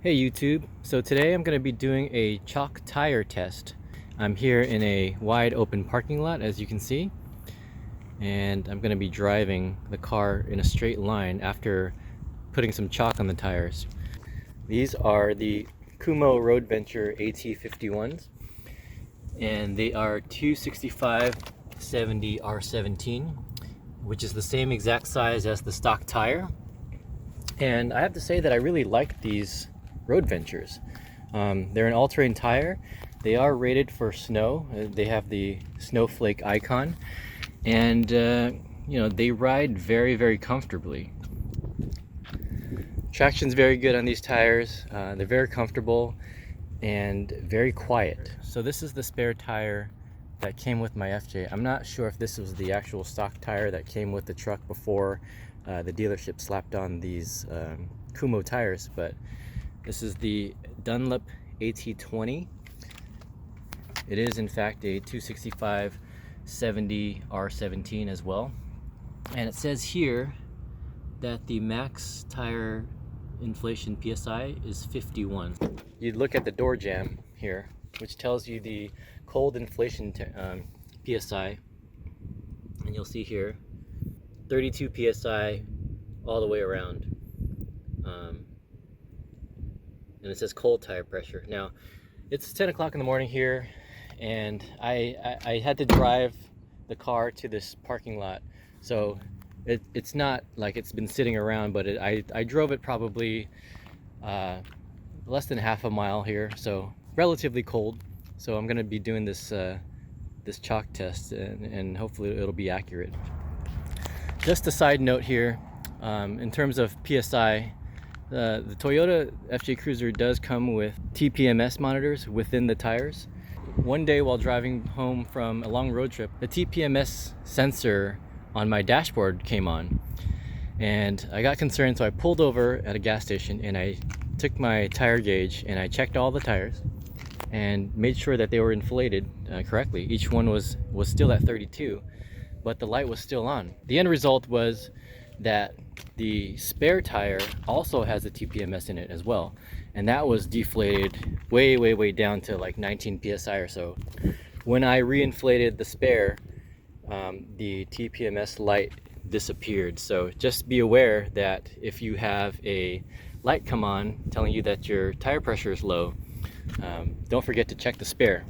Hey YouTube, so today I'm going to be doing a chalk tire test. I'm here in a wide open parking lot, as you can see, and I'm going to be driving the car in a straight line after putting some chalk on the tires. These are the Kumo Road Venture AT51s, and they are 265/70 R17, which is the same exact size as the stock tire. And I have to say that I really like these road ventures. They're an all-terrain tire. They are rated for snow. They have the snowflake icon, and they ride very comfortably. Traction's very good on these tires. They're very comfortable and very quiet. So this is the spare tire that came with my FJ. I'm not sure if this was the actual stock tire that came with the truck before the dealership slapped on these Kumo tires, but this is the Dunlop AT20. It is in fact a 265/70 R17 as well. And it says here that the max tire inflation PSI is 51. You'd look at the door jamb here, which tells you the cold inflation PSI, and you'll see here 32 PSI all the way around. And it says cold tire pressure. Now, it's 10 o'clock in the morning here, and I had to drive the car to this parking lot. So it's not like it's been sitting around, but I drove it probably less than half a mile here, so relatively cold. So I'm gonna be doing this this chalk test, and hopefully it'll be accurate. Just a side note here, in terms of PSI, the Toyota FJ Cruiser does come with TPMS monitors within the tires. One day while driving home from a long road trip, the TPMS sensor on my dashboard came on, and I got concerned, so I pulled over at a gas station and I took my tire gauge and I checked all the tires and made sure that they were inflated correctly. Each one was still at 32, but the light was still on. The end result was that the spare tire also has a TPMS in it as well, and that was deflated way down to like 19 PSI or so. When I reinflated the spare, the TPMS light disappeared. So just be aware that if you have a light come on telling you that your tire pressure is low, don't forget to check the spare.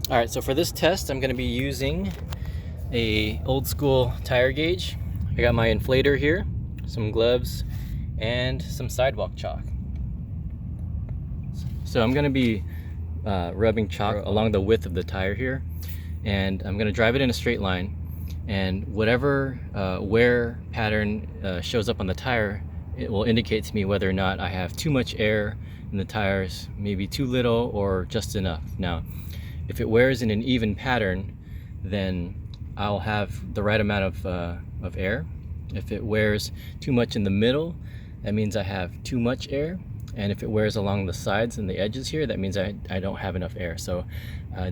All right, so for this test I'm going to be using a old school tire gauge. I got my inflator here, some gloves, and some sidewalk chalk. So I'm going to be rubbing chalk along the width of the tire here, and I'm going to drive it in a straight line, and whatever wear pattern shows up on the tire, it will indicate to me whether or not I have too much air in the tires, maybe too little, or just enough. Now, if it wears in an even pattern, then I'll have the right amount of air. If it wears too much in the middle, that means I have too much air. And if it wears along the sides and the edges here, that means I don't have enough air. So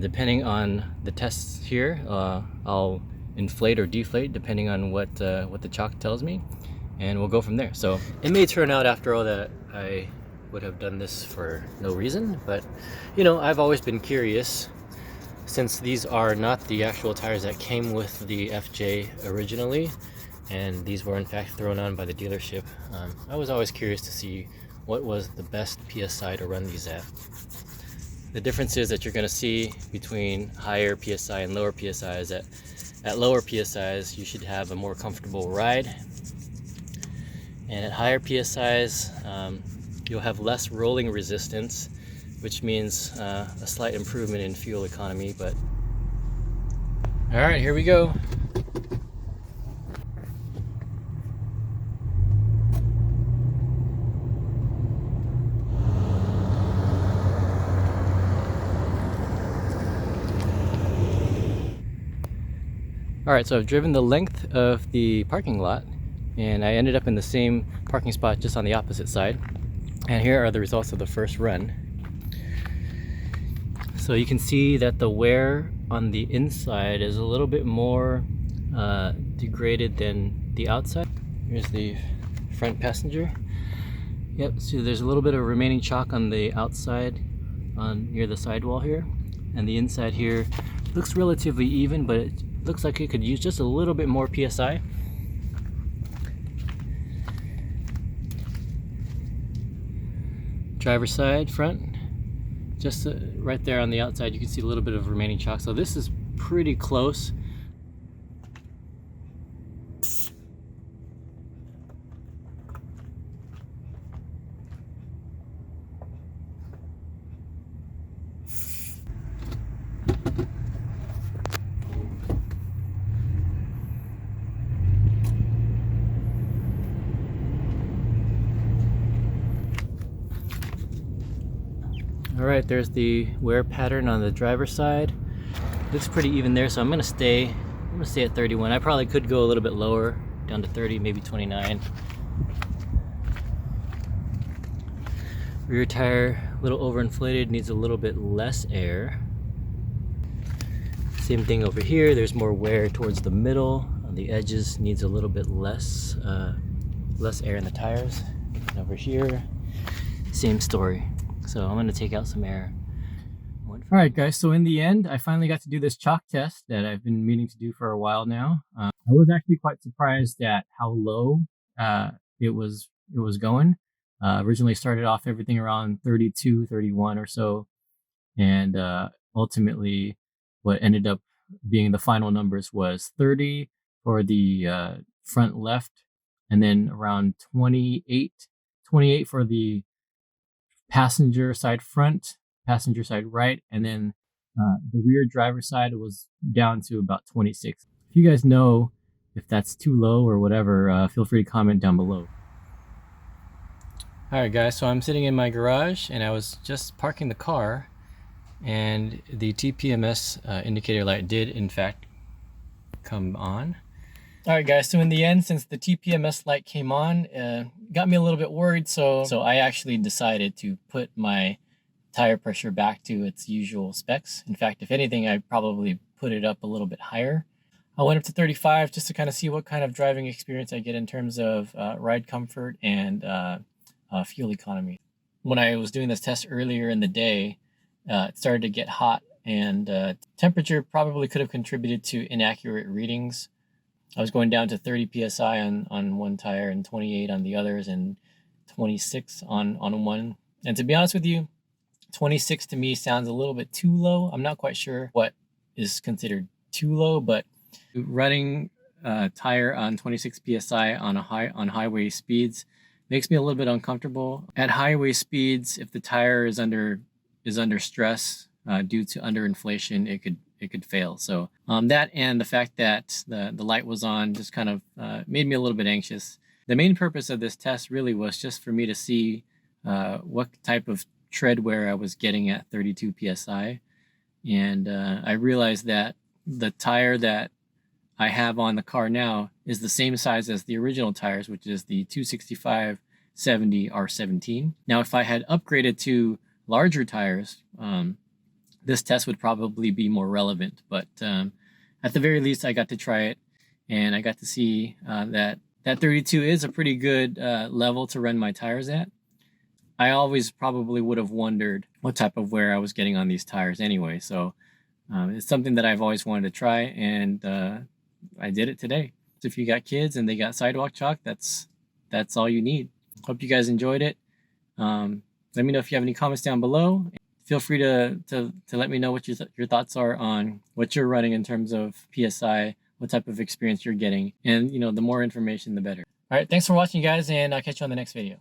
depending on the tests here, I'll inflate or deflate depending on what the chalk tells me, and we'll go from there. So it may turn out after all that I would have done this for no reason, but I've always been curious. Since these are not the actual tires that came with the FJ originally, and these were in fact thrown on by the dealership, I was always curious to see what was the best PSI to run these at. The difference is that you're going to see between higher PSI and lower PSI is that at lower PSIs you should have a more comfortable ride, and at higher PSIs you'll have less rolling resistance, which means a slight improvement in fuel economy. But all right, here we go. All right, so I've driven the length of the parking lot, and I ended up in the same parking spot just on the opposite side. And here are the results of the first run. So you can see that the wear on the inside is a little bit more degraded than the outside. Here's the front passenger. Yep, so there's a little bit of remaining chalk on the outside, near the sidewall here, and the inside here looks relatively even, but it looks like it could use just a little bit more PSI. Driver's side, front, just right there on the outside, you can see a little bit of remaining chalk. So this is pretty close. All right, there's the wear pattern on the driver's side. Looks pretty even there, so I'm gonna stay at 31. I probably could go a little bit lower, down to 30, maybe 29. Rear tire, a little overinflated, needs a little bit less air. Same thing over here, there's more wear towards the middle. On the edges, needs a little bit less air in the tires. And over here, same story. So I'm gonna take out some air. All right, guys, so in the end, I finally got to do this chalk test that I've been meaning to do for a while now. I was actually quite surprised at how low it was going. Originally started off everything around 32, 31 or so. And ultimately, what ended up being the final numbers was 30 for the front left, and then around 28 for the passenger side front, passenger side right, and then the rear driver side was down to about 26. If you guys know if that's too low or whatever, feel free to comment down below. All right, guys, so I'm sitting in my garage and I was just parking the car, and the TPMS indicator light did in fact come on. All right, guys, so in the end, since the TPMS light came on, got me a little bit worried, so I actually decided to put my tire pressure back to its usual specs. In fact, if anything, I probably put it up a little bit higher. I went up to 35 just to kind of see what kind of driving experience I get in terms of ride comfort and fuel economy. When I was doing this test earlier in the day, it started to get hot, and temperature probably could have contributed to inaccurate readings. I was going down to 30 psi on one tire and 28 on the others, and 26 on one. And to be honest with you, 26 to me sounds a little bit too low. I'm not quite sure what is considered too low, but running a tire on 26 psi on highway speeds makes me a little bit uncomfortable. At highway speeds, if the tire is under stress due to underinflation, it could fail. So that, and the fact that the light was on, just kind of made me a little bit anxious. The main purpose of this test really was just for me to see what type of tread wear I was getting at 32 psi. And I realized that the tire that I have on the car now is the same size as the original tires, which is the 265/70 R17. Now, if I had upgraded to larger tires, this test would probably be more relevant, but at the very least, I got to try it, and I got to see that 32 is a pretty good level to run my tires at. I always probably would have wondered what type of wear I was getting on these tires anyway, so it's something that I've always wanted to try, and I did it today. So if you got kids and they got sidewalk chalk, that's all you need. Hope you guys enjoyed it. Let me know if you have any comments down below. Feel free to let me know what your thoughts are on what you're running in terms of PSI, what type of experience you're getting, and the more information, the better. All right, thanks for watching, guys, and I'll catch you on the next video.